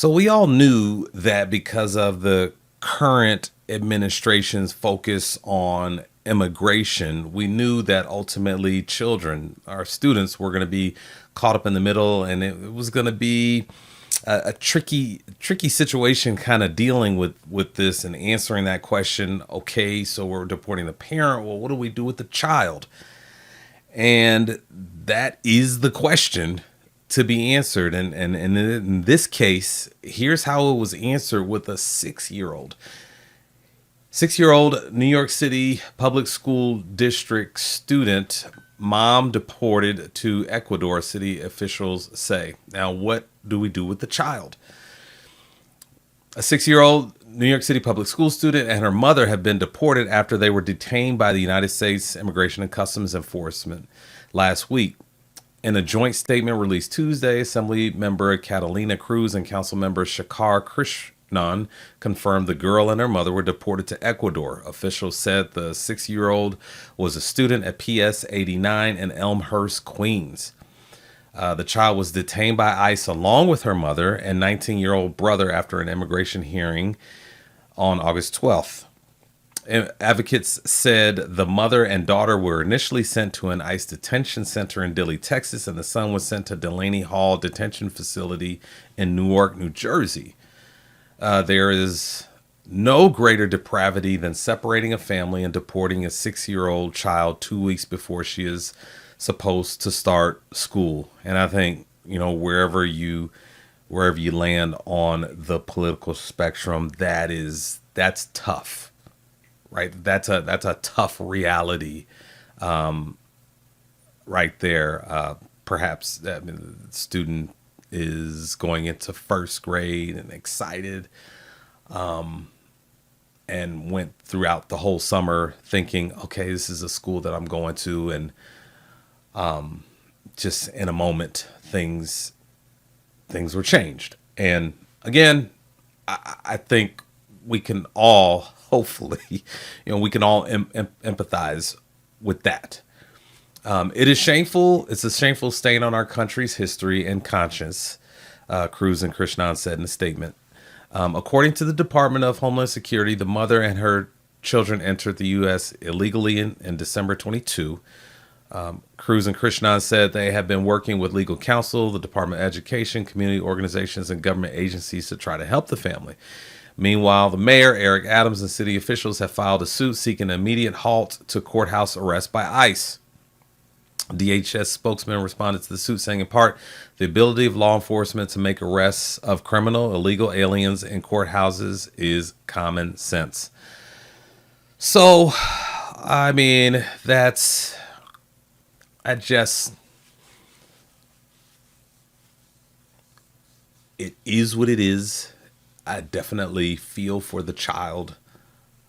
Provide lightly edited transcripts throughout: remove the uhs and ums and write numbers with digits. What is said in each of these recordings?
So we all knew that because of the current administration's focus on immigration, we knew that ultimately children, our students, were going to be caught up in the middle, and it was going to be a tricky situation, kind of dealing with this and answering that question. Okay, so we're deporting the parent. Well, what do we do with the child? And that is the question to be answered. And in this case, here's how it was answered with a 6-year old. 6-year old New York City public school district student, mom deported to Ecuador, city officials say. Now, what do we do with the child? A 6-year old New York City public school student and her mother have been deported after they were detained by the United States Immigration and Customs Enforcement last week. In a joint statement released Tuesday, Assembly member Catalina Cruz and Council member Shakar Krishnan confirmed the girl and her mother were deported to Ecuador. Officials said the 6-year-old was a student at PS 89 in Elmhurst, Queens. The child was detained by ICE along with her mother and 19-year-old brother after an immigration hearing on August 12th. Advocates said the mother and daughter were initially sent to an ICE detention center in Dilley, Texas, and the son was sent to Delaney Hall Detention Facility in Newark, New Jersey. There is no greater depravity than separating a family and deporting a 6-year-old child 2 weeks before she is supposed to start school. And I think, wherever you land on the political spectrum, that's tough, right? That's a tough reality, right there. Perhaps the student is going into first grade and excited, and went throughout the whole summer thinking, okay, this is a school that I'm going to, and just in a moment, things were changed. And again, I think we can all, hopefully, we can all empathize with that. It is shameful. It's a shameful stain on our country's history and conscience, Cruz and Krishnan said in a statement. According to the Department of Homeland Security, the mother and her children entered the U.S. illegally in December 22. Cruz and Krishnan said they have been working with legal counsel, the Department of Education, community organizations, and government agencies to try to help the family. Meanwhile, the mayor, Eric Adams, and city officials have filed a suit seeking an immediate halt to courthouse arrest by ICE. DHS spokesman responded to the suit saying, in part, the ability of law enforcement to make arrests of criminal, illegal aliens in courthouses is common sense. So, I mean, it is what it is. I definitely feel for the child,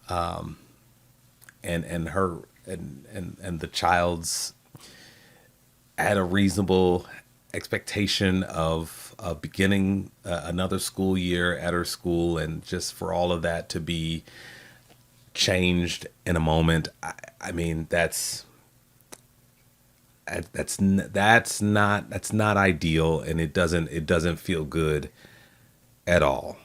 and her and the child's at a reasonable expectation of beginning another school year at her school, and just for all of that to be changed in a moment. I mean, that's not ideal, and it doesn't feel good at all.